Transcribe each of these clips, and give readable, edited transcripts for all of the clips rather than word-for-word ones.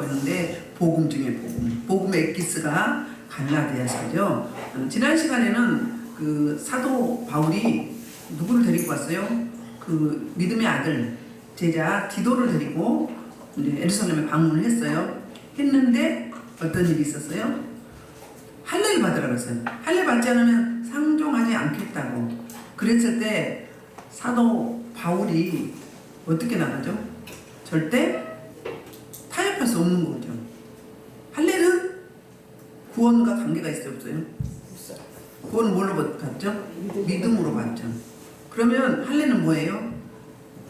있는데 복음 중에 복음의 엑기스가 갈라디아서죠. 지난 시간에는 그 사도 바울이 누구를 데리고 왔어요? 그 믿음의 아들 제자 디도를 데리고 이제 예루살렘에 방문을 했어요. 했는데 어떤 일이 있었어요? 할례를 받으라고 했어요. 할례 받지 않으면 상종하지 않겠다고. 그랬을 때 사도 바울이 어떻게 나가죠? 절대 타협할 수 없는 거죠. 할례는 구원과 관계가 있어요, 없어요? 구원은 뭘로 받죠? 믿음으로 받죠. 그러면 할례는 뭐예요?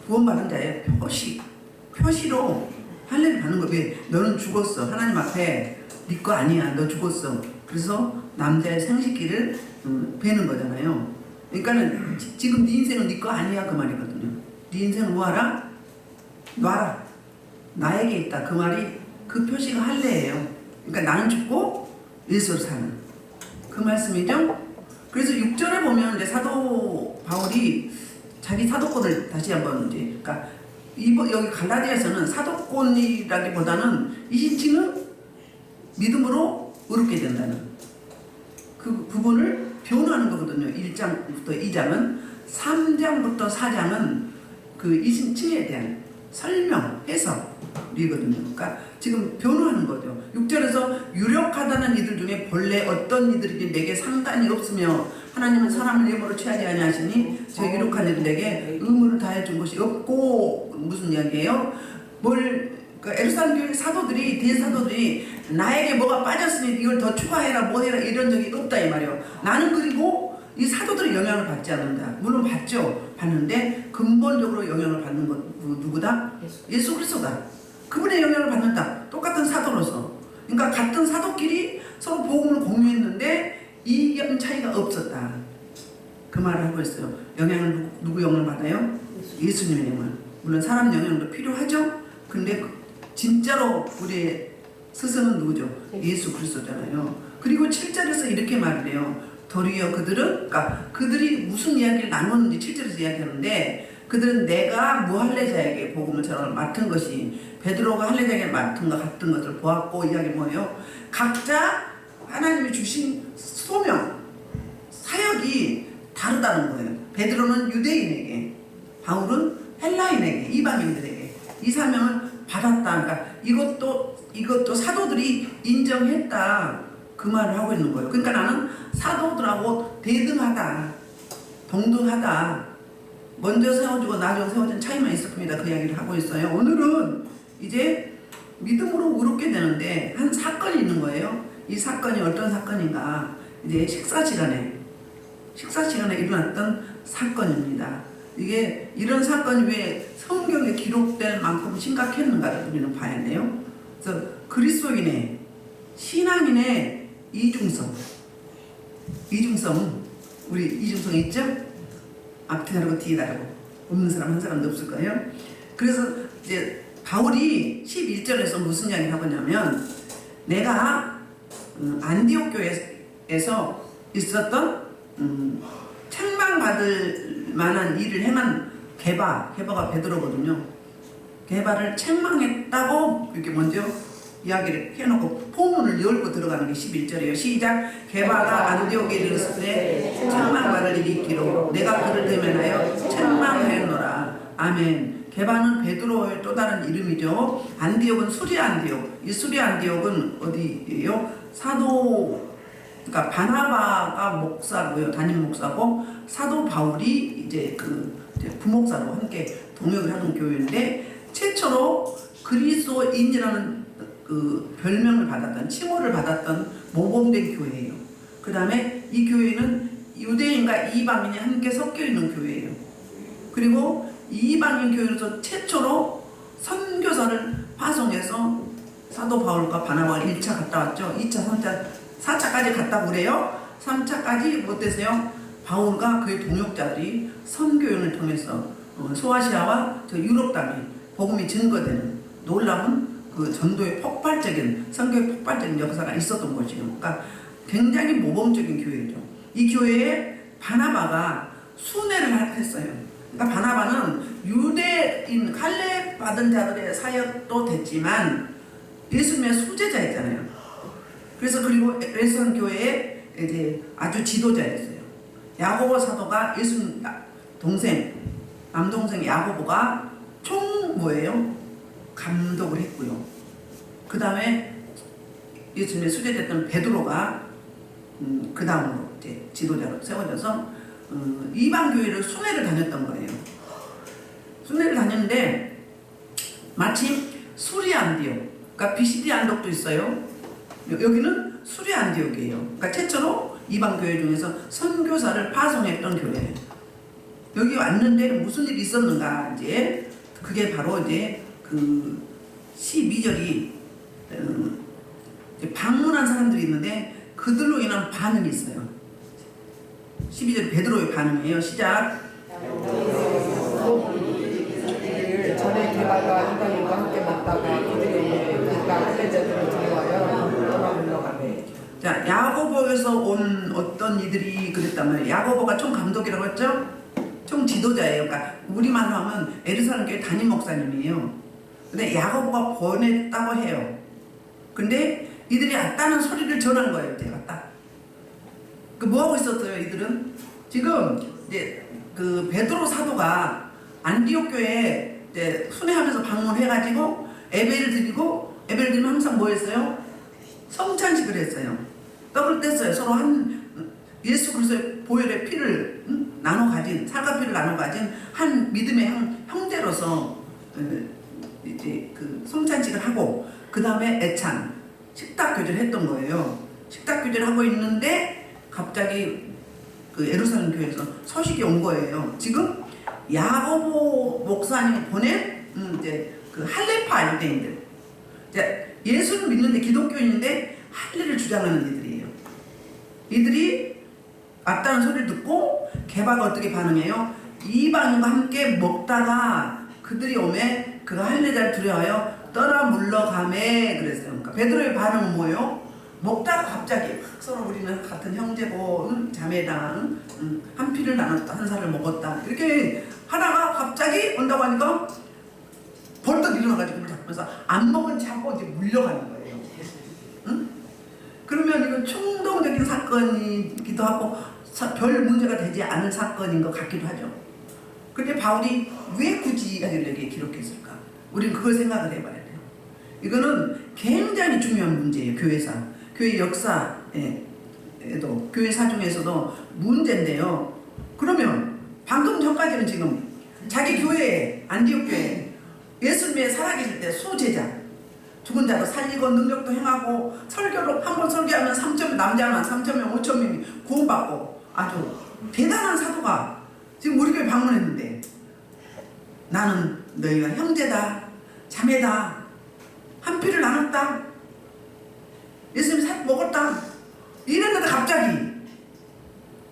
구원받은 자의 표시로 할례를 받는 거예요. 왜? 너는 죽었어. 하나님 앞에 네 거 아니야. 너 죽었어. 그래서 남자의 생식기를 베는 거잖아요. 그러니까는 지금 네 인생은 네 거 아니야 그 말이거든요. 네 인생은 뭐하라? 놔라. 나에게 있다. 그 말이 그 표시가 할례예요. 그러니까 나는 죽고 예수를 사는 그 말씀이죠. 그래서 6절에 보면 이제 사도 바울이 자기 사도권을 다시 한번 이제 그러니까 여기 갈라디아서는 사도권이라기보다는 이 신칭은 믿음으로 의롭게 된다는 그 부분을 변호하는 거거든요. 1장부터 2장은 3장부터 4장은 그 이 신칭에 대한 설명, 해석이거든요. 그러니까 지금 변호하는 거죠. 6절에서 유력하다는 이들 중에 본래 어떤 이들이든 내게 상관이 없으며 하나님은 사람을 예물로 취하지 아니하시니 저 유력한 이들에게 의무를 다해 준 것이 없고 무슨 이야기예요? 그러니까 에루살렘 교회 사도들이 대사도들이 나에게 뭐가 빠졌으니 이걸 더 추가해라 뭐 해라 이런 적이 없다 이 말이에요. 나는 그리고 이 사도들의 영향을 받지 않는다. 물론 받죠. 받는데 근본적으로 영향을 받는 것 누구다? 예수 그리스도다. 그분의 영향을 받는다. 똑같은 사도로서. 그러니까 같은 사도끼리 서로 복음을 공유했는데 이견 차이가 없었다. 그 말을 하고 있어요. 영향을 누구 영향을 받아요? 예수님의 영향. 물론 사람 영향도 필요하죠. 근데 진짜로 우리의 스승은 누구죠? 예수 그리스도잖아요. 그리고 7절에서 이렇게 말을 해요. 도리어 그러니까 그들이 무슨 이야기를 나눴는지 7절에서 이야기하는데 그들은 내가 무할례자에게 복음을 전하러 맡은 것이 베드로가 할례자에게 맡은 것 같은 것을 보았고 이야기 뭐예요? 각자 하나님이 주신 소명, 사역이 다르다는 거예요. 베드로는 유대인에게, 바울은 헬라인에게, 이방인들에게 이 사명을 받았다. 그러니까 이것도 사도들이 인정했다. 그 말을 하고 있는 거예요. 그러니까 나는 사도들하고 대등하다, 동등하다. 먼저 세워지고 나중에 세워진 차이만 있을 뿐이다. 그 이야기를 하고 있어요. 오늘은 이제 믿음으로 의롭게 되는데 한 사건이 있는 거예요. 이 사건이 어떤 사건인가? 이제 식사 시간에 일어났던 사건입니다. 이게 이런 사건이 왜 성경에 기록될 만큼 심각했는가를 우리는 봐야 돼요. 그래서 그리스도인의 신앙인의 이중성, 우리 이중성 있죠? 앞에 다르고 뒤에 다르고 없는 사람 한 사람도 없을 거예요. 그래서 이제 바울이 11절에서 무슨 이야기를 하고냐면 내가 안디옥 교회에서 있었던 책망받을 만한 일을 행한 게바가 베드로거든요. 게바를 책망했다고 이렇게 먼저 이야기를 해놓고 포문을 열고 들어가는 게 11절이에요. 시작. 게바가 안디옥에 이르렀을 때 책망받을 일이 있기로 내가 그를 대면하여 책망하였노라. 아멘. 게바는 베드로의 또 다른 이름이죠. 안디옥은 수리 안디옥. 이 수리 안디옥은 어디예요? 그러니까 바나바가 목사고요. 담임 목사고 사도 바울이 이제 부목사로 함께 동역을 하는 교회인데 최초로 그리스도인이라는 그 별명을 받았던 칭호를 받았던 모범된 교회예요. 그 다음에 이 교회는 유대인과 이방인이 함께 섞여 있는 교회예요. 그리고 이방인 교회로서 최초로 선교사를 파송해서 사도 바울과 바나바가 1차 갔다 왔죠. 2차, 3차, 4차까지 갔다 그래요. 3차까지 어땠어요? 바울과 그의 동역자들이 선교연을 통해서 소아시아와 유럽 땅에 복음이 증거되는 놀라운 그 전도의 선교의 폭발적인 역사가 있었던 것이에요. 그러니까 굉장히 모범적인 교회죠. 이 교회에 바나바가 순회를 했어요. 그러니까 바나바는 유대인 할례 받은 자들의 사역도 됐지만 예수님의 수제자였잖아요. 그래서 그리고 에베소 교회에 이제 아주 지도자였어요. 야고보 사도가 예수님 동생, 남동생 야고보가 총 뭐예요? 감독을 했고요. 그 다음에 예수님의 수제됐던 베드로가 그 다음으로 이제 지도자로 세워져서 이방 교회를 순회를 다녔던 거예요. 순회를 다녔는데 마침 수리 안디옥, 그러니까 비시디 안독도 있어요. 여기는 수리 안디옥이에요. 그러니까 최초로 이방 교회 중에서 선교사를 파송했던 교회예요. 여기 왔는데 무슨 일이 있었는가 이제 그게 바로 이제 그 12절이 방문한 사람들이 있는데 그들로 인한 반응이 있어요. 12절 베드로의 반응이에요. 시작. 전에 개발과 이방인과 함께 먹다가 그들이 그가 할례자들을 두려워하여 떠나물러 가매. 자, 야고보에서 온 어떤 이들이 그랬단 말이에요. 야고보가 총 감독이라고 했죠? 총 지도자예요. 그러니까 우리말로 하면 에르사렘 교회 담임 목사님이에요. 근데 야고보가 보냈다고 해요. 근데 이들이 왔다는 소리를 전한 거예요. 이제 왔다. 그 뭐하고 있었어요? 이들은 지금 이제 그 베드로 사도가 안디옥 교회에 이제 순회하면서 방문해가지고 예배를 드리면 항상 뭐 했어요? 성찬식을 했어요. 떡을 뗐어요. 서로 한 예수 그리스도의 보혈의 피를 나눠 가진, 사과피를 나눠 가진 한 믿음의 형제로서 이제 그 성찬식을 하고 그 다음에 애찬 식탁 교제를 했던 거예요. 식탁 교제를 하고 있는데 갑자기 그 예루살렘 교회에서 소식이 온 거예요. 지금 야고보 목사님이 보낸 이제 그 할례파 유대인들, 이제 예수를 믿는데 기독교인인데 할례를 주장하는 이들이에요. 이들이 왔다는 소리를 듣고 개바가 어떻게 반응해요? 이방인과 함께 먹다가 그들이 오매 그가 할례자를 두려워하여 떠나 물러가매 그랬어요. 그러니까 베드로의 반응은 뭐예요? 먹다가 갑자기 서로 우리는 같은 형제고 자매다, 한 피를 나눴다, 한 살을 먹었다 이렇게 하다가 갑자기 온다고 하니까 벌떡 일어나가지고 그걸 잡면서 안 먹은 척하고 이제 물려가는 거예요. 응? 그러면 이건 충동적인 사건이기도 하고 별 문제가 되지 않은 사건인 것 같기도 하죠. 근데 바울이 왜 굳이 여기에 기록했을까? 우리는 그걸 생각을 해봐야 돼요. 이거는 굉장히 중요한 문제예요. 교회사, 교회 역사에도, 교회 사중에서도 문제인데요. 그러면 방금 전까지는 지금 자기 교회, 안디옥 교회 예수님의 살아계실 때 수제자, 죽은 자도 살리고 능력도 행하고 설교로 한 번 설교하면 3천 남자만 3,000명 5,000명이 구원받고 아주 대단한 사도가 지금 우리 교회 방문했는데 나는 너희가 형제다, 자매다, 한 피를 나눴다, 예수님 살 먹었다 이랬는데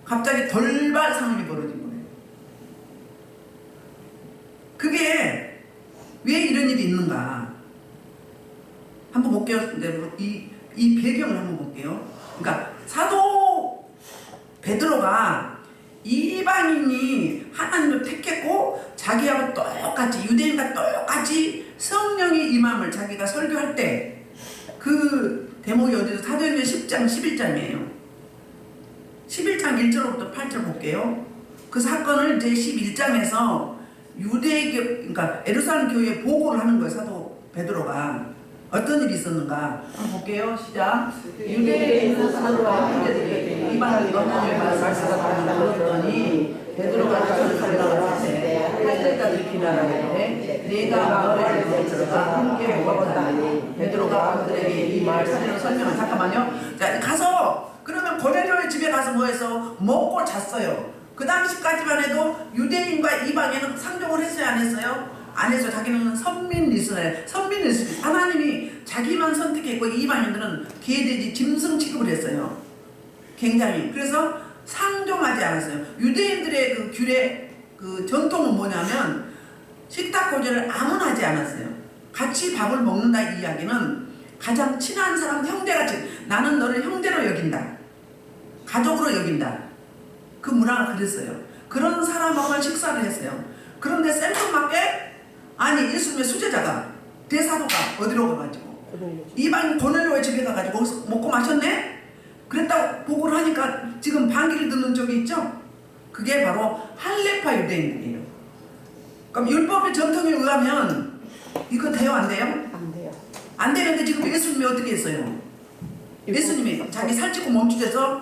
갑자기 돌발 상황이 벌어진 거예요. 그게 왜 이런 일이 있는가 한번 볼게요. 이 배경을 한번 볼게요. 그러니까 사도 베드로가 이방인이 하나님을 택했고 자기하고 똑같이 유대인과 똑같이 성령의 임함을 자기가 설교할 때 그 대목이 어디서 사도행전 10장 11장이에요. 11장 1절부터 8절 볼게요. 그 사건을 이제 11장에서 유대교, 그러니까 예루살렘 교회에 보고를 하는 거예요. 사도 베드로가 어떤 일이 있었는가 한번 볼게요. 시작. 유대에 있는 사도와 형제들이 이방인과 하나님의 말씀을 들었더니 베드로가 저를 가려고 하시되 할례자들이 비난하는데 내가 너를 들어가 함께 먹었다니 베드로가 그들에게 이 말씀을 설명을 잠깐만요. 자 가서 그러면 고넬료의 집에 가서 뭐해서 먹고 잤어요. 그 당시까지만 해도 유대인과 이방인은 상종을 했어요, 안 했어요? 안 해서 자기는 선민 이스라엘, 하나님이 자기만 선택했고 이방인들은 개돼지 짐승 취급을 했어요. 굉장히. 그래서 상종하지 않았어요. 유대인들의 그 규례, 그 전통은 뭐냐면 식탁 고지를 아무나 하지 않았어요. 같이 밥을 먹는다 이 이야기는 가장 친한 사람 형제같이 나는 너를 형제로 여긴다. 가족으로 여긴다. 그 문화가 그랬어요. 그런 사람하고만 식사를 했어요. 그런데 생뚱맞게 아니 예수님의 수제자가 대사도가 어디로 가가지고 이방 고넬료의 집에 가가지고 거기서 먹고 마셨네? 그랬다고 보고를 하니까 지금 반기를 듣는 적이 있죠? 그게 바로 할레파 유대인들이에요. 그럼 율법의 전통에 의하면 이거 돼요? 안 돼요? 안 돼요. 안 되는데 지금 예수님이 어떻게 했어요? 예수님이 자기 살찌고 멈추셔서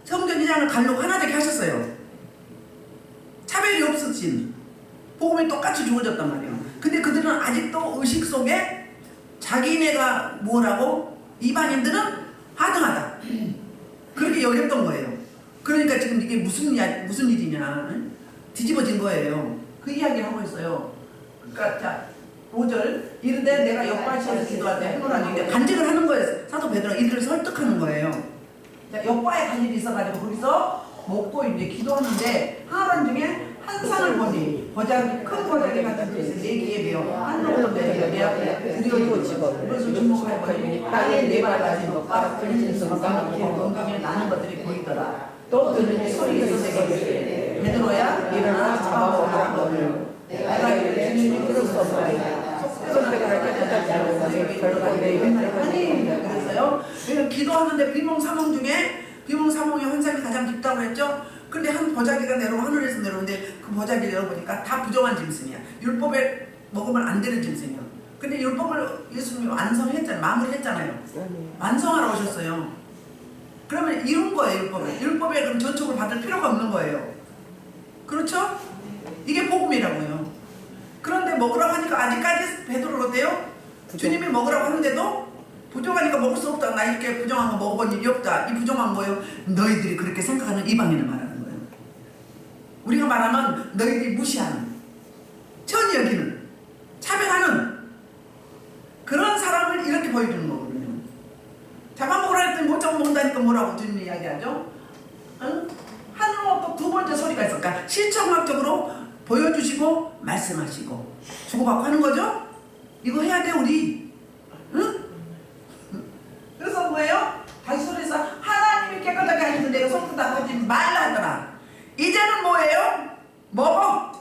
성전 2장을 가려고 하나 되게 하셨어요. 차별이 없으신 복음이 똑같이 주어졌단 말이에요. 근데 그들은 아직도 의식 속에 자기네가 뭐라고 이방인들은 하등하다 그렇게 여겼던 거예요. 그러니까 지금 이게 무슨 일이냐 뒤집어진 거예요. 그 이야기를 하고 있어요. 그러니까 자 5절 이르되 내가 옆바시에서 기도할 때 행로라는데 간증을 하는 거예요. 사도 베드로가 이들을 설득하는 거예요. 자, 옆바에 갈 일이 있어가지고 거기서 먹고 이제 기도하는데 하나님 중에 한 상을 보니 큰 보자기 같은 것이 네 개에 베어 한 놈으로 내 앞에 드리고 집어 그것을 주목하여 보니 땅에 네 발 가진 것과 들리는 소리가 건강에 나는 것들이 보이더라. 또 들으니 소리가 있으되 베드로야 일어나 잡아오라 너를 내가 이를 주님이 들을 수 없나이다. 손때가 깨끗하지 않은 것을 결코 내 입에 하니 그랬어요. 기도하는데 비몽사몽 중에 비몽사몽의 환상이 가장 깊다고 했죠. 근데 한 보자기가 하늘에서 내려오는데 그 보자기 내려보니까 다 부정한 짐승이야. 율법에 먹으면 안 되는 짐승이야. 근데 율법을 예수님이 완성했잖아요. 마무리했잖아요. 완성하러 오셨어요. 그러면 이룬 거예요. 율법에 그럼 전촉을 받을 필요가 없는 거예요. 그렇죠? 이게 복음이라고요. 그런데 먹으라고 하니까 아직까지 베드로는 어때요? 주님이 먹으라고 하는데도 부정하니까 먹을 수 없다. 나 이렇게 부정한 거 먹어본 일이 없다. 이 부정한 뭐예요? 너희들이 그렇게 생각하는 이방인을 말하는 거예요. 우리가 말하면 너희들이 무시하는, 천히 여기는, 차별하는 그런 사람을 이렇게 보여주는 거거든요. 잡아먹으라 했더니 못 잡아먹는다니까 뭐라고 주님이 이야기하죠? 응? 하늘로 또 두 번째 소리가 있어. 그러니까 실천학적으로 보여주시고 말씀하시고 주고받고 하는 거죠? 이거 해야 돼 우리. 응? 그래서 뭐예요? 다시 소리에서 하나님이 깨끗하게 하시는 내가 손끝다 하지 말라 하더라. 이제는 뭐예요? 먹어.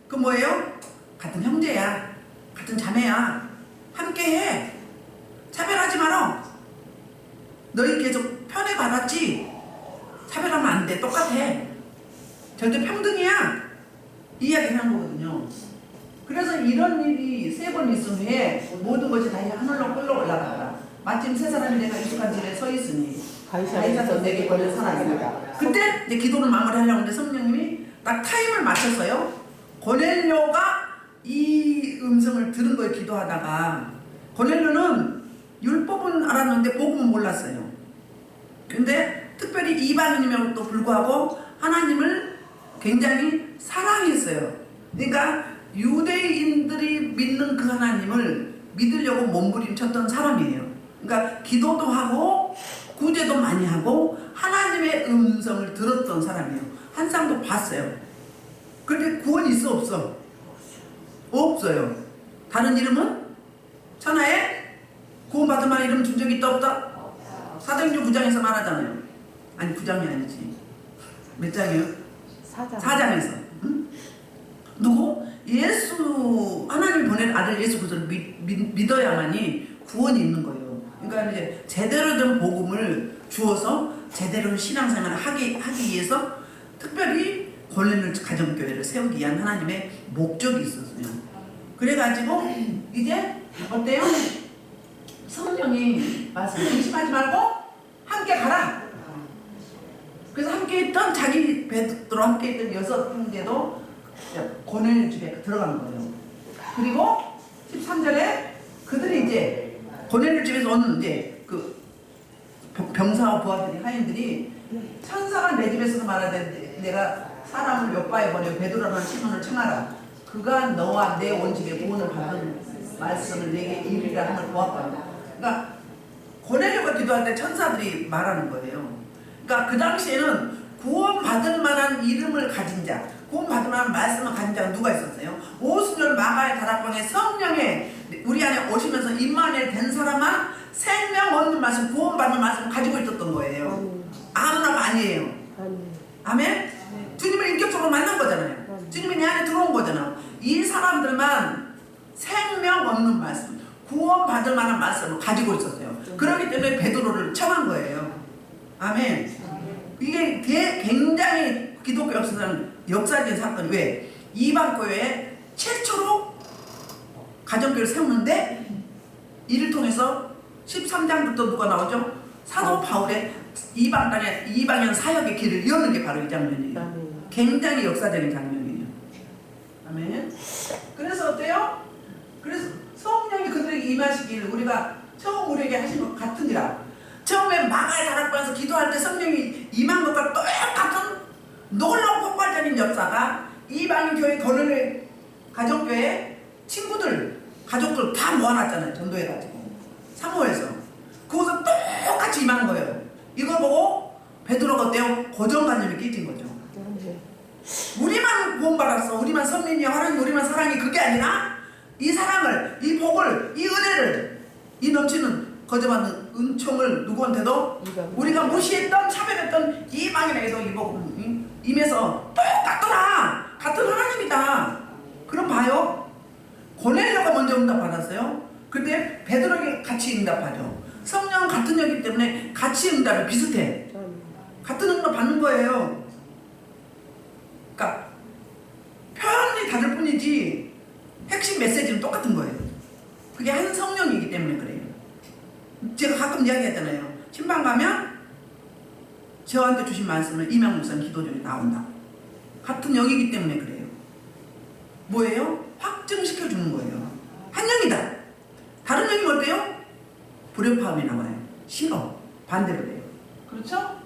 그 뭐예요? 같은 형제야. 같은 자매야. 함께해. 차별하지 마라. 너희 계속 편애받았지? 차별하면 안 돼. 똑같아. 절대 평등이야. 이 이야기 하는 거거든요. 그래서 이런 일이 3번 있은 후에 모든 것이 다시 하늘로 끌러 올라가더라. 마침 세 사람이 내가 익숙한 길에 서 있으니 가이사서 내게 보낸 사람입니다. 그때 이제 기도를 마무리하려고 하는데 성령님이 딱 타임을 맞췄어요. 고넬료가 이 음성을 들은 거예요. 기도하다가 고넬료는 율법은 알았는데 복음은 몰랐어요. 근데 특별히 이방인임에도 불구하고 하나님을 굉장히 사랑했어요. 그러니까 유대인들이 믿는 그 하나님을 믿으려고 몸부림쳤던 사람이에요. 그러니까 기도도 하고 구제도 많이 하고 하나님의 음성을 들었던 사람이에요. 한 쌍도 봤어요. 그런데 구원이 있어 없어? 없어요. 다른 이름은? 천하에 구원받을 만한 이름 준 적이 있다 없다? 사도행전 9장에서 말하잖아요. 아니 9장이 아니지. 몇 장이에요? 4장에서. 응? 누구? 예수 하나님 보낸 아들 예수 그리스도를 믿어야만이 구원이 있는 거예요. 그러니까 이제 제대로 된 복음을 주어서 제대로 된 신앙생활을 하기 위해서 특별히 고넬료 가정교회를 세우기 위한 하나님의 목적이 있었어요. 그래가지고 이제 어때요? 성령이 말씀 의심하지 말고 함께 가라. 그래서 함께 있던 자기 베드로 함께 있던 6 형제도 고넬료 집에 들어간 거예요. 그리고 13절에 그들이 이제 고넬료 집에서 오는 이제 그 병사와 부하들이 하인들이 천사가 내 집에서도 말하되 내가 사람을 옆바에 보내 베드로라는 시몬을 청하라. 그가 너와 내 온 집에 구원을 받은 말씀을 내게 이르리라 함을 보았다. 그러니까 고넬료가 기도할 때 천사들이 말하는 거예요. 그러니까 그 당시에는 구원받을 만한 이름을 가진 자, 구원받을 만한 말씀을 가진 자가 누가 있었어요? 오순절 마가의 다락방에 성령에 우리 안에 오시면서 임마누엘 된 사람만 생명 얻는 말씀, 구원받는 말씀을 가지고 있었던 거예요. 아무나가 아니에요. 아멘? 주님을 인격적으로 만난 거잖아요. 주님이 내 안에 들어온 거잖아. 이 사람들만 생명 얻는 말씀, 구원받을 만한 말씀을 가지고 있었어요. 그렇기 때문에 베드로를 청한 거예요. 아멘. 이게 굉장히 기독교 역사상 역사적인 사건이 왜? 이방 교회에 최초로 가정교회를 세우는데 이를 통해서 13장부터 누가 나오죠? 사도 바울의 이방 땅에 이방인 사역의 길을 여는 게 바로 이 장면이에요. 굉장히 역사적인 장면이에요. 아멘. 그래서 어때요? 그래서 성령이 그들에게 임하시기를 우리가 처음 우리에게 하신 것 같으니라. 처음에 마가의 다락방에서 기도할 때 성령이 임한 것과 똑같은 놀라운 폭발적인 역사가 이방인 교회 거론의 가족교회 친구들 가족들 다 모아놨잖아요. 전도해가지고 사모에서 그것을 똑같이 임한 거예요. 이걸 보고 베드로가 어때요? 고정관념이 깨진 거죠. 우리만 구원받았어, 우리만 선민이야, 하나님 우리만 사랑해, 그게 아니라 이 사랑을, 이 복을, 이 은혜를, 이 넘치는 거저받는 은총을 누구한테도 우리가 무시했던 차별했던 이방인에게도 이 복을 임해서 똑같더라, 같은 하나님이다. 그럼 봐요. 고넬료가 먼저 응답 받았어요. 근데 베드로에게 같이 응답하죠. 성령 같은 여기 때문에 같이 응답이 비슷해. 같은 응답 받는 거예요. 그러니까 표현이 다를 뿐이지 핵심 메시지는 똑같은 거예요. 그게 한 성령이기 때문에 그래요. 제가 가끔 이야기했잖아요. 신방 가면 저한테 주신 말씀을 이명 목사님 기도 중에 나온다. 같은 영이기 때문에 그래요. 뭐예요? 확증시켜 주는 거예요. 한 영이다. 다른 영이 어때요? 불협화음이 나와요. 싫어. 반대로 돼요. 그렇죠?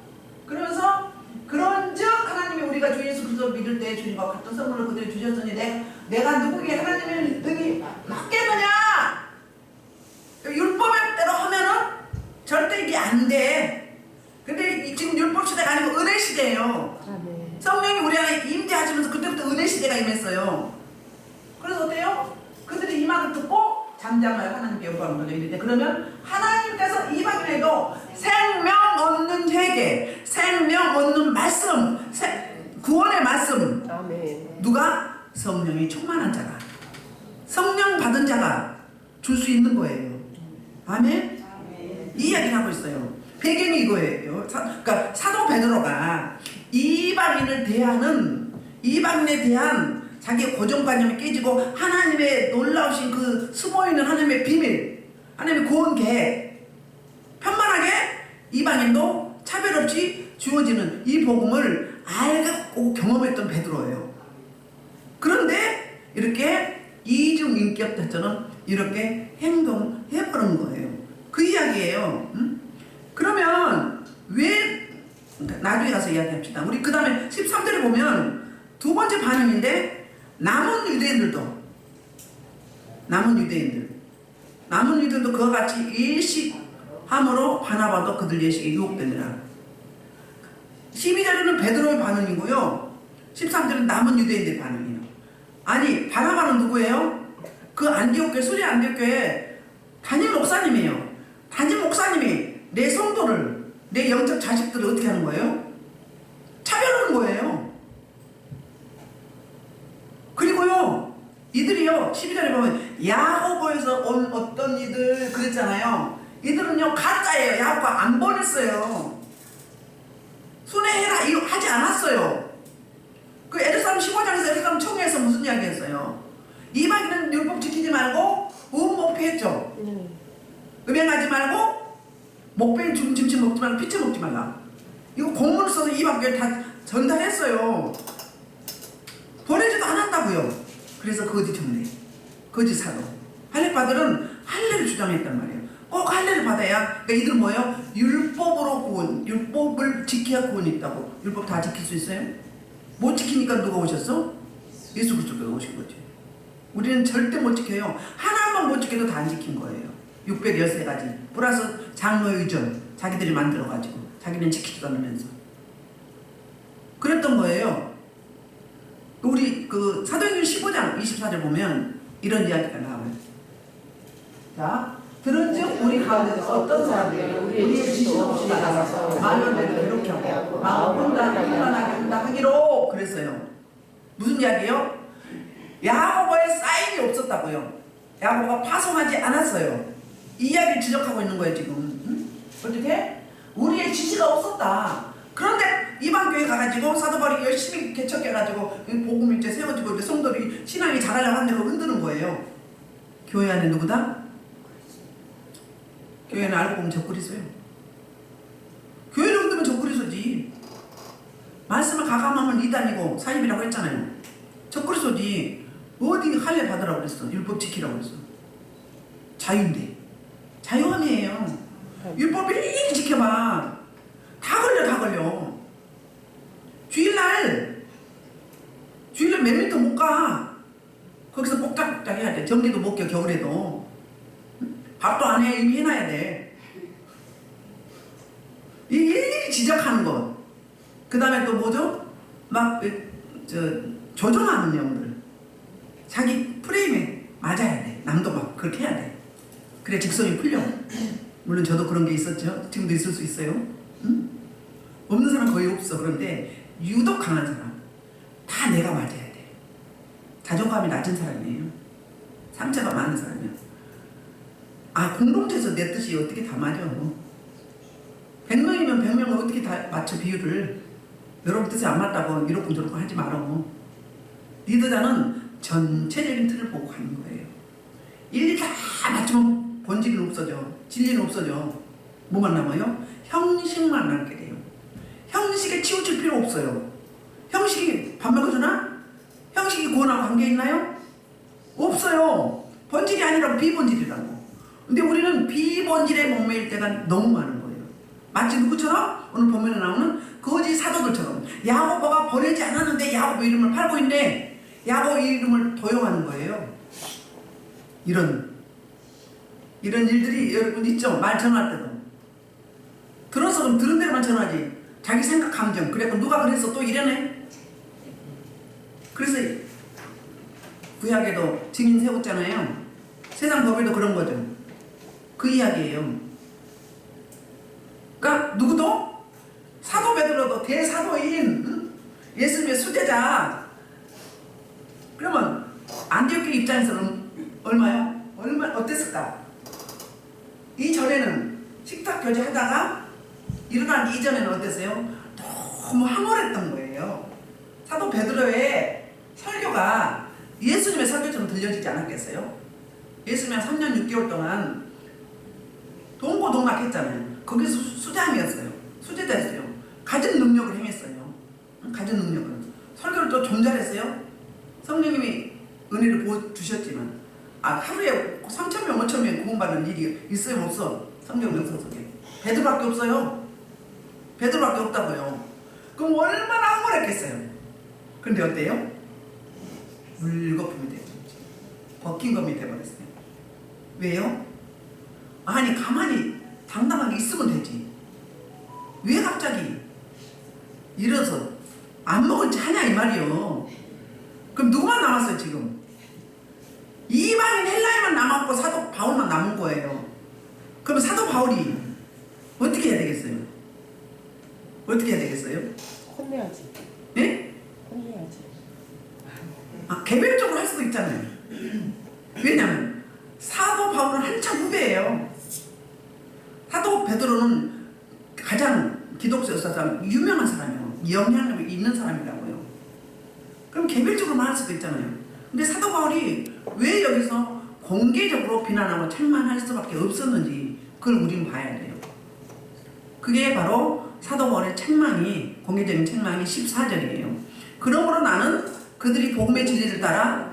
그러면서 그런즉 하나님이 우리가 주 예수 그리스도를 믿을 때 주님과 같은 선물을 그들이 주셨으니 내가 누구에게 하나님의 능히 맡겠느냐? 율법의 대로 하면은 절대 이게 안 돼. 근데 지금 율법 시대가 아니고 은혜 시대예요. 성령이 우리 안에 임재하시면서 그때부터 은혜 시대가 임했어요. 그래서 어때요? 그들이 이 말을 듣고 잠잠하여 하나님께 영광을 돌려 이르되 그러면 하나님께서 이방인에도 생명 얻는 회개, 생명 얻는 말씀, 구원의 말씀. 누가? 성령이 충만한 자가, 성령 받은 자가 줄 수 있는 거예요. 아멘? 이 이야기를 하고 있어요. 배경이 이거예요. 그러니까 사도 베드로가 이방인에 대한 자기의 고정관념이 깨지고 하나님의 놀라우신 그 숨어있는 하나님의 비밀, 하나님의 구원 계획, 편만하게 이방인도 차별 없이 주어지는 이 복음을 알고 경험했던 베드로예요. 그런데 이렇게 이중 인격자처럼 이렇게 행동해버린 거예요. 그 이야기예요. 그러면 왜, 나중에 가서 이야기합시다. 우리 그 다음에 13절에 보면 두 번째 반응인데 남은 유대인들도 그와 같이 일식함으로 바나바도 그들 예식에 유혹되느라. 12절에는 베드로의 반응이고요. 13절은 남은 유대인들의 반응이에요. 아니 바나바는 누구예요? 그 안디옥교회, 수리 안디옥교회 담임 목사님이에요. 담임 목사님이 내 성도를, 내 영적 자식들을 어떻게 하는 거예요? 차별하는 거예요. 그리고요, 이들이요, 12절에 보면 야고보에서 온 어떤 이들 그랬잖아요. 이들은요 가짜예요. 야고보가 안 보냈어요. 순회해라 이거 하지 않았어요. 그 에르사람 15장에서 에르사람 총회에서 무슨 이야기 했어요? 이방인은 율법 지키지 말고 음모피했죠. 음행하지 말고 목베인 죽은 짐승 먹지 말고 피채 먹지 말라. 이거 공문을 써서 이방교회 다 전달했어요. 보내지도 않았다고요. 그래서 거짓 형제, 거짓 사도, 할례파들은 할례를 주장했단 말이에요. 꼭 할례를 받아야. 그러니까 이들은 뭐예요? 율법으로 구원, 율법을 지켜야 구원이 있다고. 율법 다 지킬 수 있어요? 못 지키니까 누가 오셨어? 예수 그리스도가 오신 거지. 우리는 절대 못 지켜요. 하나만 못 지켜도 다 안 지킨 거예요. 613가지 플러스 장로의 의전 자기들이 만들어가지고 자기는 지키지도 않으면서 그랬던 거예요. 우리 그 사도행전 15장 24절 보면 이런 이야기가 나와요. 자, 들은즉 우리 가운데서 어떤 사람들이 우리의 지식 없이 나가서 마음을 이렇게 하고 마음을 혼란하게 한다 하기로 그랬어요. 무슨 이야기요? 야고보의 사인이 없었다고요. 야고보가 파송하지 않았어요. 이 이야기를 지적하고 있는 거예요 지금. 응? 어떻게? 우리의 지시가 없었다. 그런데 이방 교회 가가지고 사도 바울이 열심히 개척해가지고 복음 일제 세워지고 이제 성도들이 신앙이 자라려고 하는데 그걸 흔드는 거예요. 교회 안에 누구다? 교회는 알고 보면 적그리스도예요. 교회를 흔들면 적그리스도지. 말씀을 가감하면 이단이고 사입이라고 했잖아요. 적그리스도지. 어디 할례 받으라고 그랬어. 율법 지키라고 그랬어. 자유인데. 자유 아니에요. 율법 일일이 지켜봐. 다 걸려 다 걸려. 주일날 몇 미터 못 가. 거기서 복작복작 해야 돼. 전기도 못 껴 겨울에도. 밥도 안 해. 이미 해놔야 돼. 이 일일이 지적하는 것. 그 다음에 또 뭐죠? 막 조종하는 영들. 자기 프레임에 맞아야 돼. 남도 막 그렇게 해야 돼. 그래 직성이 풀려. 물론 저도 그런 게 있었죠. 지금도 있을 수 있어요. 응? 없는 사람 거의 없어. 그런데 유독 강한 사람 다 내가 맞아야 돼. 자존감이 낮은 사람이에요. 상처가 많은 사람이야. 아 공동체에서 내 뜻이 어떻게 다 맞아. 100명이면 100명을 어떻게 다 맞춰 비율을. 여러분 뜻이 안 맞다고 이렇고 저렇고 하지 말라고. 리더자는 전체적인 틀을 보고 가는 거예요. 일일이 다 맞추면 본질은 없어져. 진리는 없어져. 뭐만 남아요? 형식만 남게 돼요. 형식에 치우칠 필요 없어요. 형식이 밥 먹여주나? 형식이 구원하고 관계 있나요? 없어요. 본질이 아니라고 비본질이라고. 근데 우리는 비본질에 목매일 때가 너무 많은 거예요. 마치 누구처럼? 오늘 본문에 나오는 거짓 사도들처럼 야고보가 보내지 않았는데 야고보 이름을 팔고 있네. 야고보 이름을 도용하는 거예요. 이런 일들이 여러분 있죠? 말 전할 때도. 들어서 그럼 들은 대로만 전하지. 자기 생각 감정. 그래 그럼 누가 그랬어? 또 이러네. 그래서 구약에도 증인 세웠잖아요. 세상 법에도 그런 거죠. 그 이야기예요. 그러니까 누구도 사도 베드로도 대사도인 예수님의 수제자. 그러면 안디옥교 입장에서는 얼마요? 얼마 어땠을까? 이전에는 식탁 교제 하다가 일어난 이전에는 어땠어요? 너무 황홀했던 거예요. 사도 베드로의 설교가 예수님의 설교처럼 들려지지 않았겠어요? 예수님이 한 3년 6개월 동안 동고동락했잖아요. 거기서 수장이었어요. 수제자였어요. 가진 능력을 행했어요. 가진 능력을. 설교를 또 좀 잘했어요. 성령님이 은혜를 부어주셨지만 하루에 3,000명, 5,000명 구원받는 일이 있어요? 없어? 성경 역사 속에. 베드로밖에 없어요. 베드로밖에 없다고요. 그럼 얼마나 황홀했겠어요? 근데 어때요? 물거품이 되버렸죠. 벗긴 검이 되버렸어요. 왜요? 아니 가만히 당당하게 있으면 되지. 왜 갑자기 일어서 안 먹은 지 하냐 이 말이요. 그럼 누구만 남았어요 지금? 이방인 헬라인만 남았고 사도 바울만 남은 거예요. 그럼 사도 바울이 어떻게 해야 되겠어요? 어떻게 해야 되겠어요? 혼내야지. 예? 혼내야지. 개별적으로 할 수도 있잖아요. 왜냐면 사도 바울은 한참 후배예요. 사도 베드로는 가장 기독교 역사상 유명한 사람이에요. 영향력이 있는 사람이라고요. 그럼 개별적으로 말할 수도 있잖아요. 근데 사도 바울이 왜 여기서 공개적으로 비난하고 책망할 수밖에 없었는지 그걸 우리는 봐야 돼요. 그게 바로 사도 바울의 책망이, 공개적인 책망이 14절이에요. 그러므로 나는 그들이 복음의 진리를 따라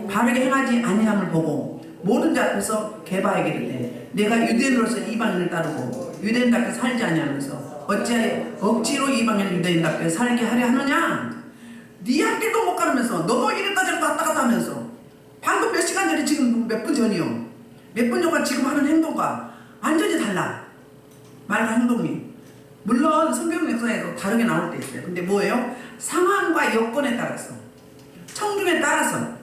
바르게 행하지 아니함을 보고 모든 자 앞에서 개바에게 이르되 내가 유대인으로서 이방인을 따르고 유대인답게 살지 아니하면서 어찌하여 억지로 이방인 유대인답게 살게 하려 하느냐? 네 학교도 못 가면서 너도 이랬다 저랬다 왔다 갔다 하면서 방금 몇 시간 전에 지금 몇 분 전이요. 몇 분 전과 지금 하는 행동과 완전히 달라. 말과 행동이. 물론 성경 역사에도 다르게 나올 때 있어요. 근데 뭐예요? 상황과 여건에 따라서, 청중에 따라서.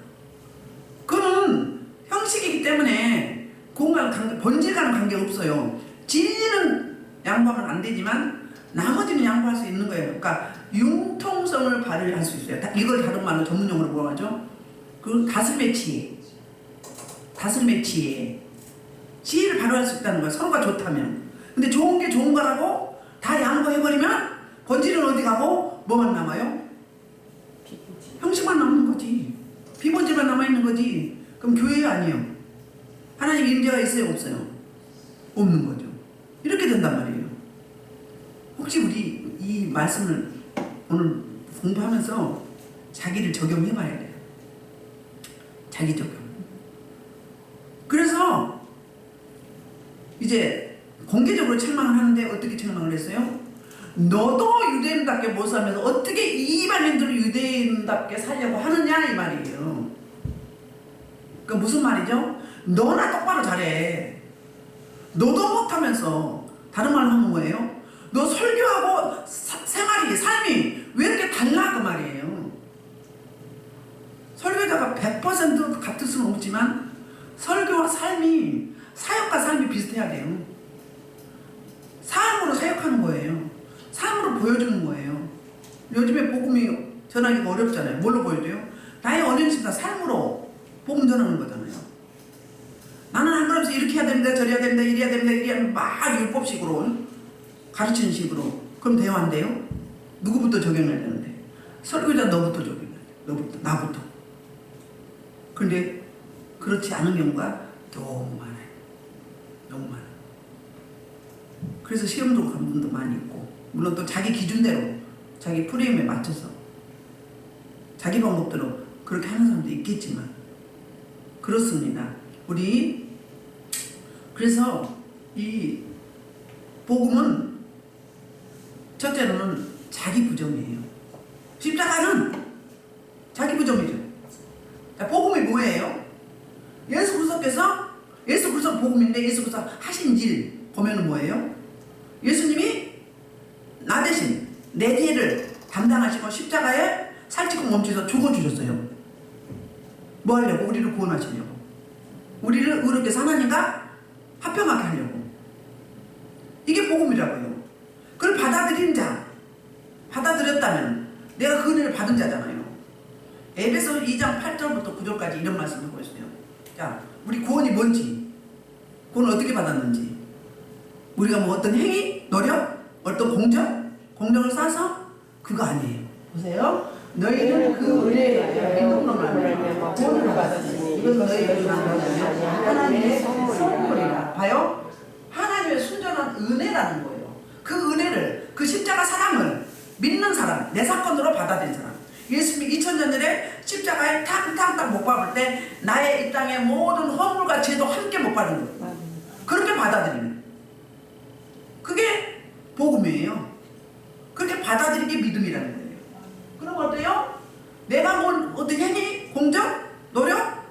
그거는 형식이기 때문에 그거랑 본질과는 관계없어요. 진리는 양보하면 안 되지만 나머지는 양보할 수 있는 거예요. 그러니까 융통성을 발휘할 수 있어요. 이걸 다른 말로 전문용어로 뭐라고 하죠? 그 다스림의 지혜. 다스림의 지혜를 발휘할 수 있다는 거야. 서로가 좋다면. 근데 좋은 게 좋은 거라고 다 양보해버리면 본질은 어디 가고 뭐만 남아요? 형식만 남는 거지. 비본질만 남아있는 거지. 그럼 교회 아니에요. 하나님 임재가 있어요, 없어요? 없는 거죠. 이렇게 된단 말이에요. 혹시 우리 이 말씀을 오늘 공부하면서 자기를 적용해 봐야 돼요. 자기 적용. 그래서 이제 공개적으로 책망을 하는데 어떻게 책망을 했어요? 너도 유대인답게 못 살면서 어떻게 이방인들을 유대인답게 살려고 하느냐 이 말이에요. 그 무슨 말이죠? 너나 똑바로 잘해. 너도 못하면서 다른 말로 하면 뭐예요? 너 설교하고 삶이 왜 이렇게 달라 그 말이에요. 설교자가 100% 같을 수는 없지만 설교와 삶이 사역과 삶이 비슷해야 돼요. 삶으로 사역하는 거예요. 삶으로 보여주는 거예요. 요즘에 복음이 전하기가 어렵잖아요. 뭘로 보여줘요? 나의 언행심과 삶으로 복음 전하는 거잖아요. 나는 한 걸음씩 이렇게 해야 됩니다. 저래야 됩니다. 이래야 됩니다. 이래야 됩니다. 막 율법식으로 가르치는 식으로. 그럼 돼요? 안 돼요? 누구부터 적용해야 되는데? 설교자 너부터 적용해야 돼. 너부터. 나부터. 그런데 그렇지 않은 경우가 너무 많아요. 너무 많아요. 그래서 시험도 가는 분도 많이 있고, 물론 또 자기 기준대로 자기 프레임에 맞춰서 자기 방법대로 그렇게 하는 사람도 있겠지만 그렇습니다. 우리 그래서 이 복음은 첫째로는 자기 부정이에요. 십자가는 자기 부정이죠. 자, 복음이 뭐예요? 예수 그리스도 복음인데 예수 그리스도 하신 일 보면은 뭐예요? 예수님이 나 대신 내 죄를 담당하시고 십자가에 살찌고 멈춰서 죽어주셨어요. 뭐 하려고? 우리를 구원하시려고. 우리를 의롭게 하나님과 합평하게 하려고. 이게 복음이라고요. 그걸 받아들인 자, 받아들였다면 내가 그 은혜를 받은 자잖아요. 에베소 2장 8절부터 9절까지 이런 말씀을 하고 있어요. 자, 우리 구원이 뭔지, 구원 어떻게 받았는지, 우리가 뭐 어떤 행위, 노력, 어떤 공정을 쌓아서 그거 아니에요. 보세요. 너희는 그 은혜에 믿음으로 말미암아 구원을 받았으니 이건 너희가 주는 것이 하나님의 선물이라. 봐요? 하나님의 순전한 은혜라는 거예요. 그 은혜를, 그 십자가 사랑을 믿는 사람, 내 사건으로 받아들인 사람. 예수님이 2000년 전에 십자가에 탕탕탕 못 박을 때 나의 이 땅의 모든 허물과 죄도 함께 못 받은 거예요. 그렇게 받아들이는. 그게 복음이에요. 그렇게 받아들이는 게 믿음이라는 거예요. 그럼 어때요? 내가 뭘 어떻게 했니? 공정? 노력?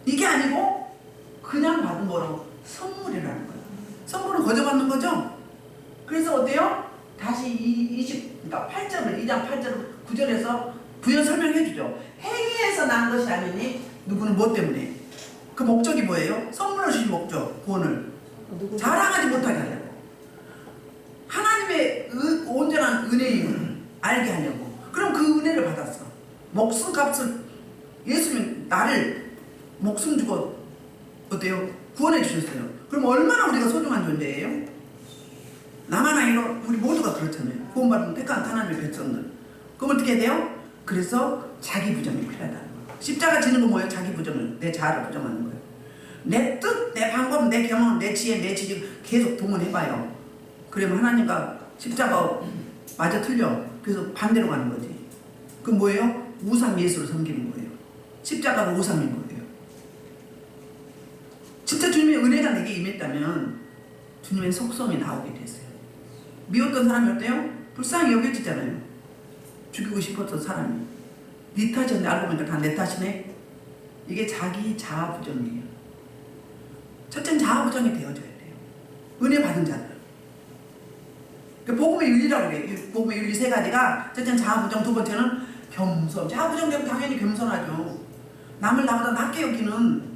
이게 아니고 그냥 받은 거로 선물이라는 거예요. 선물은 거저 받는 거죠? 그래서 어때요? 다시 그러니까 8절을 2장 8절 9절에서 부연 설명해 주죠. 행위에서 난 것이 아니니 누구는 뭐 때문에? 그 목적이 뭐예요? 선물로 주신 목적, 구원을 자랑하지 못하게 하려고. 하나님의 온전한 은혜임을 알게 하려고. 그럼 그 은혜를 받았어. 목숨값을 예수님이 나를 목숨 주고 어때요? 구원해 주셨어요. 그럼 얼마나 우리가 소중한 존재예요? 나만 아니라 우리 모두가 그렇잖아요. 구원받은 택한 하나님의 백성들. 그럼 어떻게 해야 돼요? 그래서 자기 부정이 필요하다는 거예요. 십자가 지는 거 뭐예요? 자기 부정을, 내 자아를 부정하는 거예요. 내 뜻, 내 방법, 내 경험, 내 지혜, 내 지식 계속 동원해봐요. 그러면 하나님과 십자가 맞아 틀려. 그래서 반대로 가는 거지. 그 뭐예요? 우상 예수를 섬기는 거예요. 십자가가 우상인 거예요. 진짜 주님의 은혜가 내게 임했다면 주님의 속성이 나오게 됐어요. 미웠던 사람이 어때요? 불쌍히 여겨지잖아요. 죽이고 싶었던 사람이. 네 탓이었는데 알고 보니까 다 내 탓이네. 이게 자기 자아 부정이에요. 첫째는 자아 부정이 되어줘야 돼요. 은혜 받은 자들. 복음의 윤리라고 그래요. 복음의 윤리 세 가지가 첫째는 자아 부정, 두 번째는 겸손. 자아 부정되면 당연히 겸손하죠. 남을 나보다 낮게 여기는.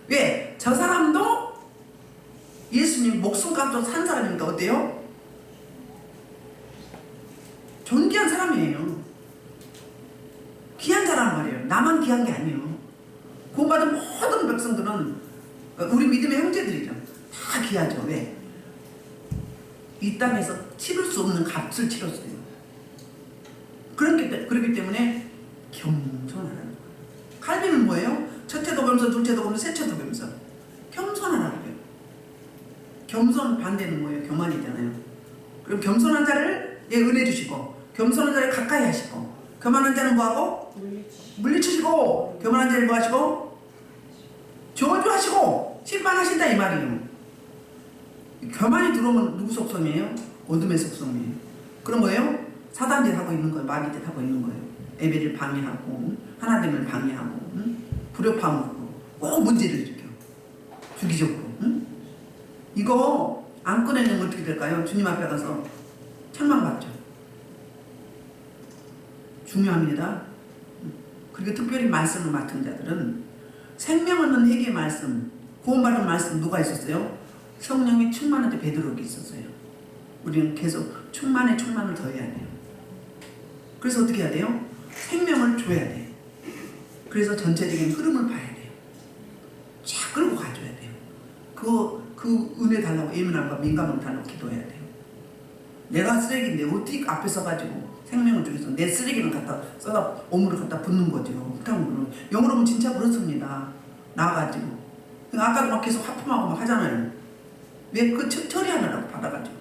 왜? 저 사람도 예수님 목숨값도 산 사람이니까 어때요? 존귀한 사람이에요. 귀한 자란 말이에요. 나만 귀한 게 아니에요. 구원받은 모든 이 땅에서 치를 수 없는 값을 치렀어요. 그렇기 때문에 겸손하라는 거예요. 칼빈은 뭐예요? 첫째도 겸손, 둘째도 겸손, 셋째도 겸손. 겸손하라는 거예요. 겸손 반대는 뭐예요? 교만이잖아요. 그럼 겸손한 자를 은혜 주시고, 겸손한 자를 가까이 하시고, 교만한 자는 뭐하고? 물리치시고, 교만한 자를 뭐하시고? 저주하시고 심판하신다 이 말이에요. 교만이 들어오면 누구 속성이에요? 어둠의 속성이에요. 그럼 뭐예요? 사단짓 하고 있는 거예요. 마귀짓 하고 있는 거예요. 예배를 방해하고 하나님을 방해하고 불협화음하고 꼭 문제를 일으켜 주기적으로. 이거 안 꺼내면 어떻게 될까요? 주님 앞에 가서 책망받죠. 중요합니다. 그리고 특별히 말씀을 맡은 자들은 생명 없는 회개의 말씀, 구원받은 말씀 누가 있었어요? 성령이 충만할 때 베드로가 있었어요. 우리는 계속 충만을 더 해야 돼요. 그래서 어떻게 해야 돼요? 생명을 줘야 돼. 그래서 전체적인 흐름을 봐야 돼요. 쫙 끌고 가줘야 돼요. 그 은혜 달라고 예민함과 민감함 달라고 기도해야 돼요. 내가 쓰레기인데 어떻게 앞에 서가지고 생명을 주겠어? 내 쓰레기는 갖다 써다 오물을 갖다 붓는 거죠. 영어로 보면 진짜 그렇습니다. 나와가지고 아까도 막 계속 하품하고 막 하잖아요. 왜 그 처리하느라고 받아가지고.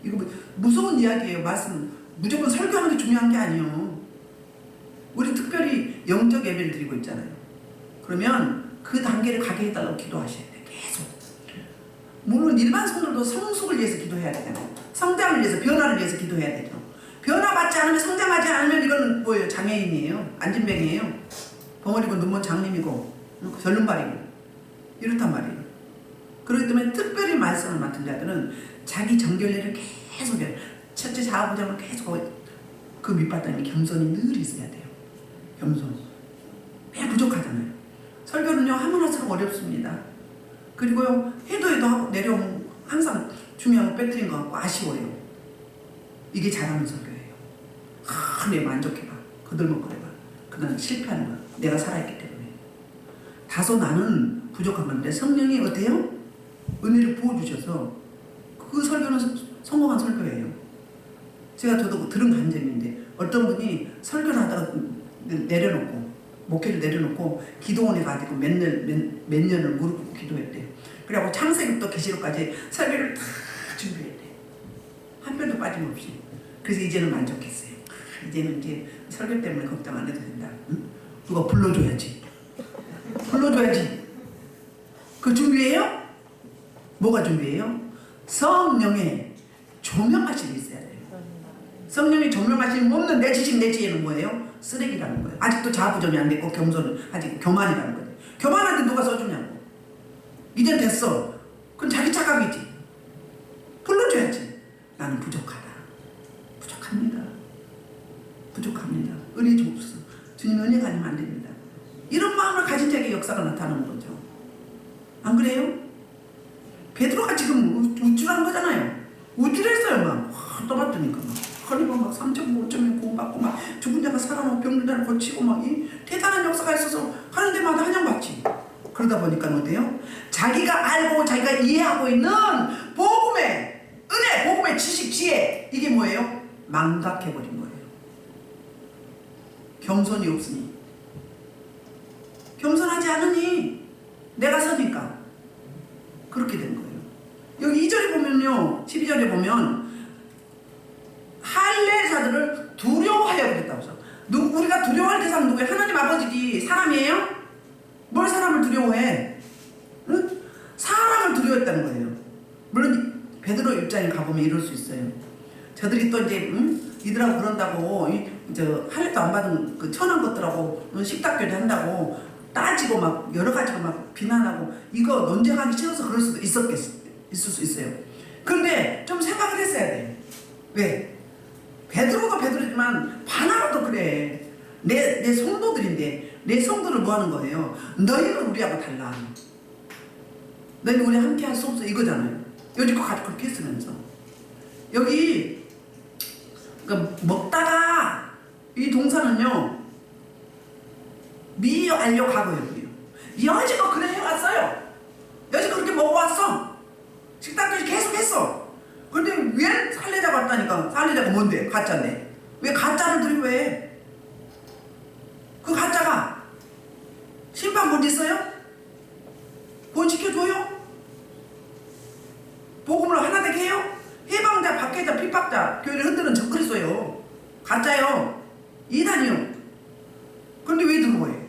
이거 무서운 이야기예요. 말씀 무조건 설교하는 게 중요한 게 아니에요. 우리 특별히 영적 예배를 드리고 있잖아요. 그러면 그 단계를 가게 해달라고 기도하셔야 돼요. 계속. 물론 일반 성도도 성숙을 위해서 기도해야 되잖아요. 성장을 위해서, 변화를 위해서 기도해야 되죠. 변화받지 않으면, 성장하지 않으면 이건 뭐예요? 장애인이에요. 안진뱅이에요. 벙어리고 눈먼 장님이고 절름발이고 이렇단 말이에요. 그렇기 때문에 특별히 말씀을 맡은 자들은 자기 정결례를 계속 해요. 첫째 자아부장을 계속 하고 그 밑바닥에 겸손이 늘 있어야 돼요. 겸손. 왜 부족하잖아요. 설교는요 하면 할수록 어렵습니다. 그리고요 해도 하고 내려오면 항상 중요한 거 빼뜨린 것 같고 아쉬워요. 이게 잘하는 설교예요. 내 만족해봐. 거들먹거려봐. 그건 실패하는 거야. 내가 살아있기 때문에. 다소 나는 부족한 건데 성령이 어때요? 은혜를 부어주셔서 그 설교는 성공한 설교예요. 저도 들은 간증인데 어떤 분이 설교를 하다가 내려놓고 목회를 내려놓고 기도원에 가지고 몇 년을 무릎 꿇고 기도했대요. 그래갖고 창세기부터 계시록까지 설교를 다 준비했대요. 한 편도 빠짐없이. 그래서 이제는 만족했어요. 이제는 이제 설교 때문에 걱정 안 해도 된다. 응? 누가 불러줘야지. 그 준비해요? 뭐가 준비해요? 성령의 조명하심이 있어야 돼요. 성령의 조명하심이 없는 내 지식 내 지혜는 뭐예요? 쓰레기라는 거예요. 아직도 자부정이 안 됐고 겸손은 아직 교만이라는 거예요. 교만한테 누가 써주냐고. 이젠 됐어. 그건 자기 착각이지. 불러줘야지. 나는 부족합니다. 은혜 주옵소서. 주님 은혜가 아니면 안 됩니다. 이런 마음을 가진 자에게 역사가 나타나는 거죠. 안 그래요? 베드로가 지금 우쭐한 거잖아요. 우쭐했어요. 막 떠받드니까 허리가 막 3.5, 5.1 구원받고 막 죽은 자가 살아나고 병든 자를 고치고 막 이 대단한 역사가 있어서 하는 데마다 환영받지. 그러다 보니까 어때요? 자기가 알고 자기가 이해하고 있는 복음의 은혜, 복음의 지식, 지혜 이게 뭐예요? 망각해버린 거예요. 겸손이 없으니. 겸손하지 않으니 내가 서니까 그렇게 된 거예요. 여기 2절에 보면요 12절에 보면 할례자들을 두려워하여 그랬다고 해서 우리가 두려워할 대상은 누구예요? 하나님 아버지지. 사람이에요? 뭘 사람을 두려워해? 응? 사람을 두려워했다는 거예요. 물론 베드로 입장에 가보면 이럴 수 있어요. 저들이 또 이제 이들하고 그런다고 할례도 안 받은 그 천한 것들하고 식탁교리 한다고 따지고 막 여러 가지로 막 비난하고 이거 논쟁하기 싫어서 그럴 수도 있을 수 있어요. 그런데 좀 생각을 했어야 돼. 왜? 베드로가 베드로지만 바나바도 그래. 내 성도들인데 내 성도를 뭐 하는 거예요? 너희는 우리하고 달라. 너희는 우리 함께 할 수 없어 이거잖아요. 여지껏 가지고 그렇게 했으면서 여기 그러니까 먹다가 이 동사는요 미완료 과거예요. 여지껏 그래 해왔어요. 여지껏 그렇게 먹어왔어. 식당까지 계속 했어. 그런데 가짜니까 살리자가 뭔데? 가짜인데. 왜 가짜를 들이고 해? 그 가짜가 심판 못 있어요? 본 지켜줘요? 복음을 하나 되게 해요? 해방자, 박해자, 핍박자, 교회를 흔드는 적그리스도예요. 가짜요. 이단이요. 근데 왜 들어와요?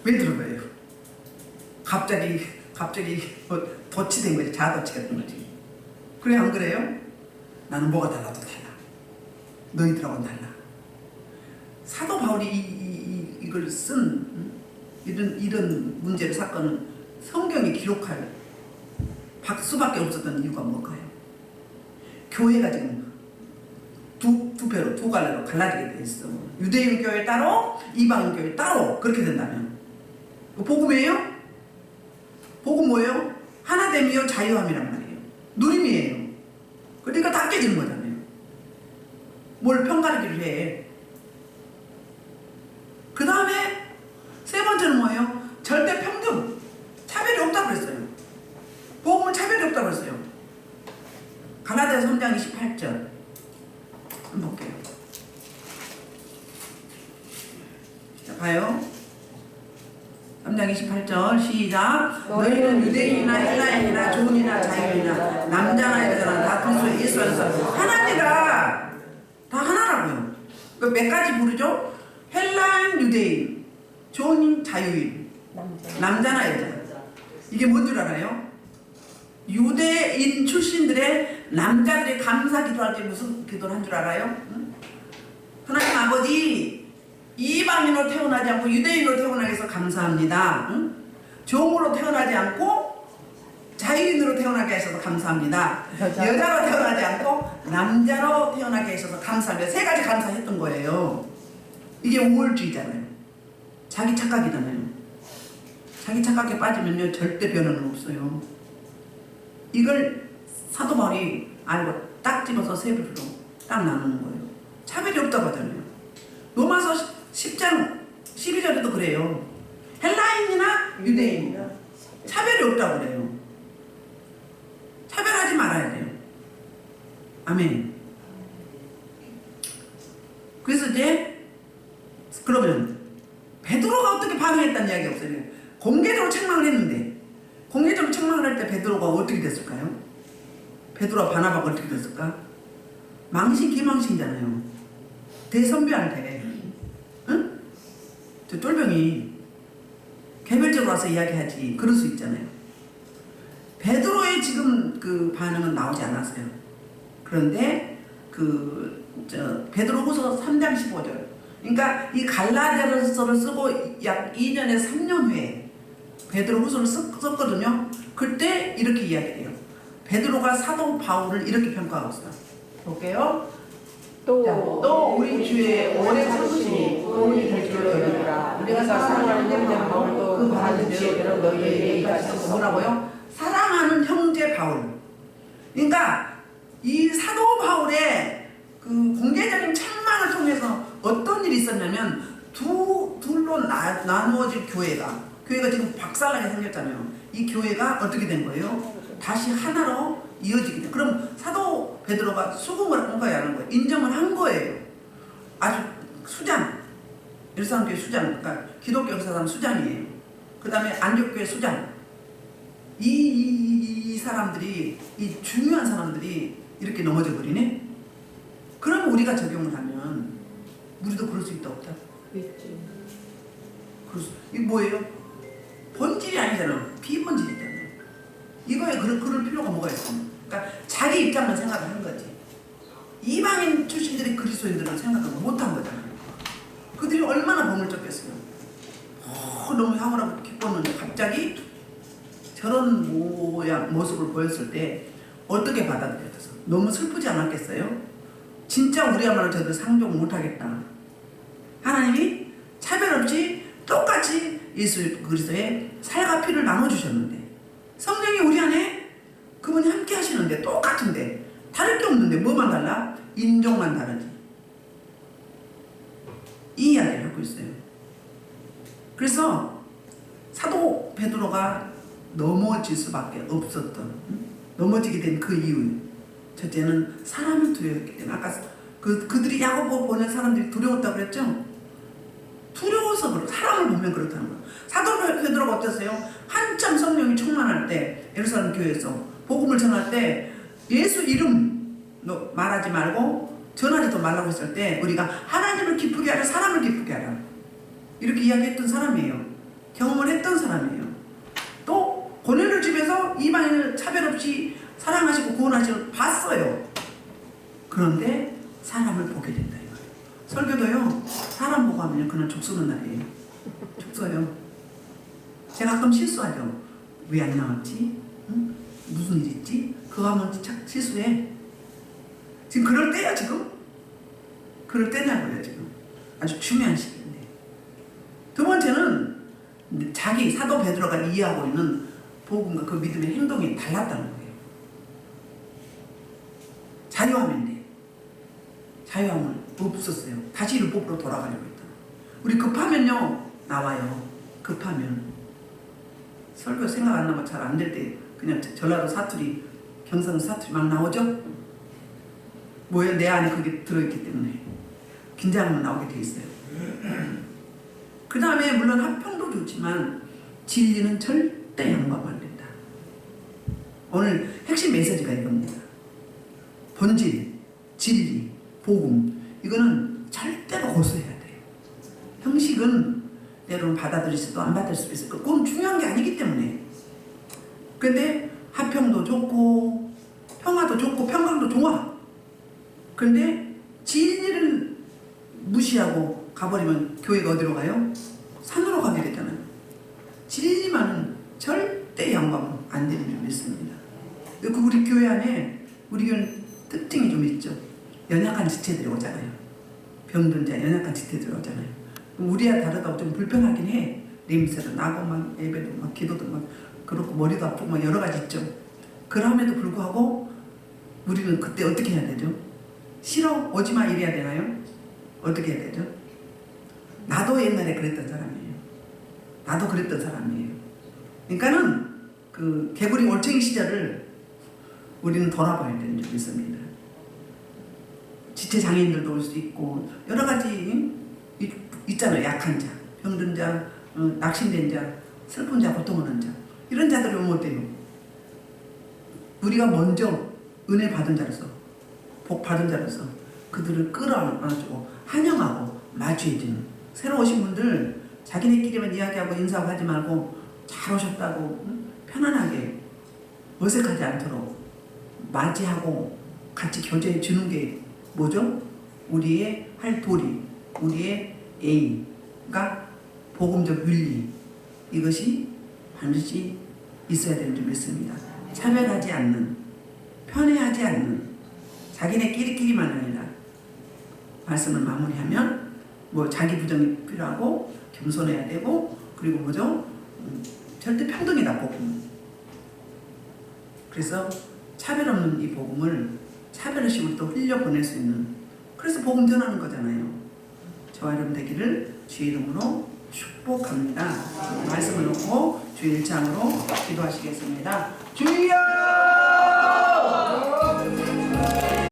왜 들어가요? 갑자기 뭐 덫이 된 거지. 자아덫이가 된 거지. 그래 안 그래요? 나는 뭐가 달라도 달라. 너희들하고는 달라. 사도 바울이 이걸 쓴 이런 문제를 사건은 성경에 기록할 수밖에 없었던 이유가 뭘까요? 교회가 지금 두 배로 두 갈래로 갈라지게 돼 있어. 유대인 교회 따로, 이방인 교회 따로 그렇게 된다면 복음이에요? 복음 뭐예요? 하나됨이요 자유함이란 말이에요. 누림이에요. 그러니까 다 깨지는 거잖아요. 뭘 평가하기를 해. 그 다음에 세 번째는 뭐예요? 절대 평등. 차별이 없다고 그랬어요. 복음은 차별이 없다고 그랬어요. 갈라디아서 3장 28절 한번 볼게요. 자, 봐요. 3장 28절 시작. 너희는 유대인이나 헬라인이나 종이나 자유인이나 남자나 여자나 다 그리스도 예수 안에서 하나니라. 다 하나라고요. 그 몇 가지 부르죠? 헬라인, 유대인, 종인, 자유인, 남자나 여자. 이게 뭔 줄 알아요? 유대인 출신들의 남자들이 감사 기도할 때 무슨 기도를 한 줄 알아요? 응? 하나님 아버지, 이방인으로 태어나지 않고 유대인으로 태어나게 해서 감사합니다. 응? 종으로 태어나지 않고 자유인으로 태어나게 하셔서 감사합니다. 여자로 태어나지 않고 남자로 태어나게 하셔서 감사합니다. 세 가지 감사했던 거예요. 이게 우월주의잖아요. 자기 착각이잖아요. 자기 착각에 빠지면요 절대 변화는 없어요. 이걸 사도 바울이 알고 딱 집어서 세 부로 딱 나누는 거예요. 차별이 없다고 하잖아요. 로마서 10장 12절에도 그래요. 헬라인이나 유대인이나 차별이 없다고 그래요. 차별하지 말아야 돼요. 아멘. 그래서 이제 그러면 베드로가 어떻게 반응했다는 이야기 없어요. 공개적으로 책망을 했는데 공개적으로 책망을 할 때 베드로가 어떻게 됐을까요? 베드로와 바나바가 어떻게 됐을까? 망신 기망신이잖아요. 대선배한테 응? 저 쫄병이 개별적으로 와서 이야기하지. 그럴 수 있잖아요. 베드로의 지금 그 반응은 나오지 않았어요. 그런데 베드로후서 3장 15절. 그러니까 이 갈라디아서를 쓰고 약 2년에서 3년 후에 베드로후서를 썼거든요. 그때 이렇게 이야기해요. 베드로가 사도 바울을 이렇게 평가하고 있어요. 볼게요. 또 우리 주의 오래 참으심이 도움이 될 줄로 여기라. 우리가 사랑하는 형제 바울도 그 받은 지혜는 너희에게 이같이 뭐라고요? 사랑하는 형제 바울. 그러니까 이 사도 바울의 그 공개적인 책망을 통해서 어떤 일이 있었냐면 둘로 나누어질 교회가 지금 박살나게 생겼잖아요. 이 교회가 어떻게 된 거예요? 다시 하나로 이어지게 돼. 그럼 사도 베드로가 수긍을 한 거야, 하는 거예요? 인정을 한 거예요. 아주 수장, 일산교회 수장, 그러니까 기독교 역사상 수장이에요. 그 다음에 안디옥교회 수장. 이 사람들이, 이 중요한 사람들이 이렇게 넘어져 버리네. 그럼 우리가 적용을 하면 우리도 그럴 수 있다 없다? 있지. 이게 뭐예요? 본질이 아니잖아. 비본질이잖아요. 이거에 그럴 필요가 뭐가 있어? 그러니까 자기 입장만 생각을 한 거지. 이방인 출신들이 그리스도인들은 생각을 못한 거잖아요. 그들이 얼마나 범을 쫓겠어요. 너무 향후라고 기뻤는데 갑자기 저런 모습을 보였을 때 어떻게 받아들였어? 너무 슬프지 않았겠어요? 진짜 우리야말로 저들 상종 못하겠다. 하나님이 차별 없이 똑같이 예수 그리스도의 살과 피를 나눠주셨는데 성령이 우리 안에 그분이 함께 하시는데 똑같은데 다를 게 없는데 뭐만 달라? 인종만 다르지. 이 이야기를 하고 있어요. 그래서 사도 베드로가 넘어질 수밖에 없었던 넘어지게 된 그 이유, 첫째는 사람을 두려웠기 때문에. 아까 그들이 야고보 보낸 사람들이 두려웠다고 그랬죠? 두려워서 사람을 보면 그렇다는 거예요. 사도 베드로가 어땠어요? 한참 성령이 충만할 때 예루살렘 교회에서 복음을 전할 때 예수 이름 너 말하지 말고 전하지도 말라고 했을 때 우리가 하나님을 기쁘게 하라, 사람을 기쁘게 하라, 이렇게 이야기했던 사람이에요. 경험을 했던 사람이에요. 또 고넬료 집에서 이방인을 차별 없이 사랑하시고 구원하시고 봤어요. 그런데 사람을 보게 된다. 설교도요, 사람 보고 하면 그날 족 쏘는 날이에요. 족 쏘요. 제가 가끔 실수하죠. 왜 안 나왔지? 응? 무슨 일 있지? 그거 하면 착 실수해. 지금 그럴 때야, 지금? 그럴 때냐고요, 지금. 아주 중요한 시기인데. 두 번째는 자기 사도 베드로가 이해하고 있는 복음과 그 믿음의 행동이 달랐다는 거예요. 자유하면 돼. 자유함을 없었어요. 다시 율법으로 돌아가려고 했다. 우리 급하면요 나와요. 급하면 설교 생각 안 나고 잘 안 될 때 그냥 전라도 사투리, 경상 사투리 막 나오죠. 뭐예요? 내 안에 그게 들어있기 때문에 긴장하면 나오게 돼 있어요. 그 다음에 물론 화평도 좋지만 진리는 절대 양보하면 안 된다. 오늘 핵심 메시지가 이겁니다. 본질, 진리, 복음, 이거는 절대로 고수해야 돼요. 형식은 때로는 받아들일 수도 안 받을 수도 있어요. 그건 중요한 게 아니기 때문에. 근데 화평도 좋고 평화도 좋고 평강도 좋아. 근데 진리를 무시하고 가버리면 교회가 어디로 가요? 산으로 가게 되잖아요. 진리만은 절대 양보하면 안 되는 줄 믿습니다. 우리 교회 안에 우리 교회는 특징이 좀 있죠. 연약한 지체들이 오잖아요. 병든 자, 연약한 지체들이 오잖아요. 우리와 다르다고 좀 불편하긴 해. 냄새도 나고 막 예배도 막 기도도 막 그렇고 머리도 아프고 막 여러 가지 있죠. 그럼에도 불구하고 우리는 그때 어떻게 해야 되죠? 싫어 오지마 이래야 되나요? 어떻게 해야 되죠? 나도 옛날에 그랬던 사람이에요. 나도 그랬던 사람이에요. 그러니까는 그 개구리 올챙이 시절을 우리는 돌아봐야 되는 줄 믿습니다. 지체 장애인들도 올 수 있고 여러 가지 있잖아요. 약한 자, 병든 자, 낙심된 자, 슬픈 자, 고통 오는 자, 이런 자들이 오면 어때요? 우리가 먼저 은혜 받은 자로서, 복 받은 자로서 그들을 끌어안아주고 환영하고 마주해주는, 새로 오신 분들 자기네끼리만 이야기하고 인사하고 하지 말고 잘 오셨다고 편안하게 어색하지 않도록 맞이하고 같이 교제해 주는 게 뭐죠? 우리의 할 도리, 우리의 애인과 복음적 윤리, 이것이 반드시 있어야 되는 줄 믿습니다. 차별하지 않는, 편애하지 않는, 자기네끼리만 아니라 말씀을 마무리하면 뭐 자기 부정이 필요하고 겸손해야 되고, 그리고 뭐죠? 절대 평등이다, 복음. 그래서 차별 없는 이 복음을 차별의식으로 또 흘려보낼 수 있는, 그래서 복음 전하는 거잖아요. 저와 여러분 되기를 주의 이름으로 축복합니다. 말씀을 놓고 주의 일창으로 기도하시겠습니다. 주여!